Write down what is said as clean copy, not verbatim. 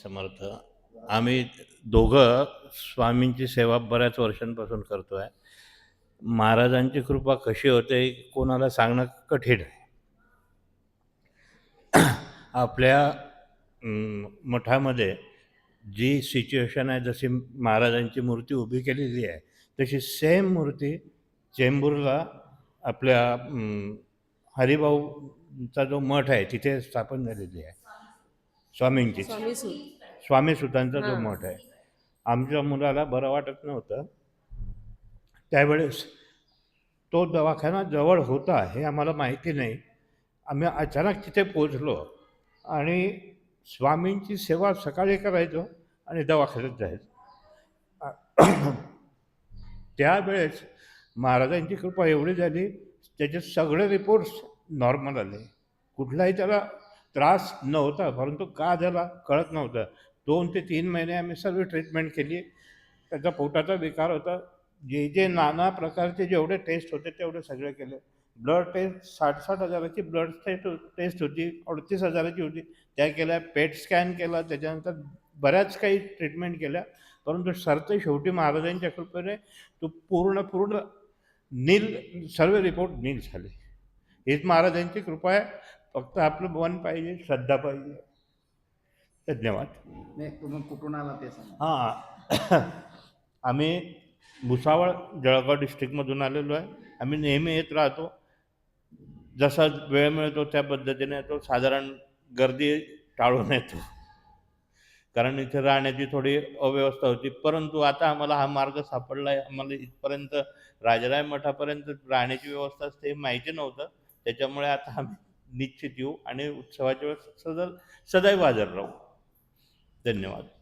समर्थ. आम्ही दोघं स्वामींची सेवा बऱ्याच वर्षांपासून करतो आहे. महाराजांची कृपा कशी होते कोणाला सांगणं कठीण आहे. आपल्या मठामध्ये जी सिच्युएशन आहे, जशी महाराजांची मूर्ती उभी केलेली आहे तशी सेम मूर्ती चेंबूरला आपल्या हरिभाऊचा जो मठ आहे तिथे स्थापन झालेली आहे. स्वामींची स्वामी सुतांचा जो मठ आहे. आमच्या मुलाला बरं वाटत नव्हतं त्यावेळेस, तो दवाखाना जवळ होता हे आम्हाला माहिती नाही. आम्ही अचानक तिथे पोचलो आणि स्वामींची सेवा सकाळी करायचो आणि दवाखान्यात जायचो. त्यावेळेस महाराजांची कृपा एवढी झाली, त्याचे सगळे रिपोर्ट्स नॉर्मल आले. कुठलाही त्याला त्रास नव्हता, परंतु का झाला कळत नव्हतं. 2 ते 3 महिने आम्ही सर्व ट्रीटमेंट केली. त्याचा पोटाचा विकार होता. जे जे नाना प्रकारचे जेवढे टेस्ट होते तेवढे सगळे केले. ब्लड टेस्ट 60-60 हजाराची ब्लड टेस्ट होती, 38 हजाराची होती, त्या केल्या. पेट स्कॅन केला, त्याच्यानंतर बऱ्याच काही ट्रीटमेंट केल्या. परंतु सरते शेवटी महाराजांच्या कृपेने तो पूर्ण नील, सर्व रिपोर्ट नील झाले. हीच महाराजांची कृपा आहे. फक्त आपलं मन पाहिजे, श्रद्धा पाहिजे. धन्यवाद. नाही, तुम्ही कुठून आला ते सांगा. हां, आम्ही भुसावळ जळगाव डिस्ट्रिक्टमधून आलेलो आहे. आम्ही नेहमी येत राहतो. जसा वेळ मिळतो त्या पद्धतीने येतो. साधारण गर्दी टाळून येतो, कारण इथे राहण्याची थोडी अव्यवस्था होती. परंतु आता आम्हाला हा मार्ग सापडला आहे. आम्हाला इथपर्यंत राजाराम मठापर्यंत राहण्याची व्यवस्था असते हे माहिती नव्हतं. त्याच्यामुळे आता आम्ही निश्चित येऊ आणि उत्सवाच्या वेळेस सदैव हजर राहू. धन्यवाद.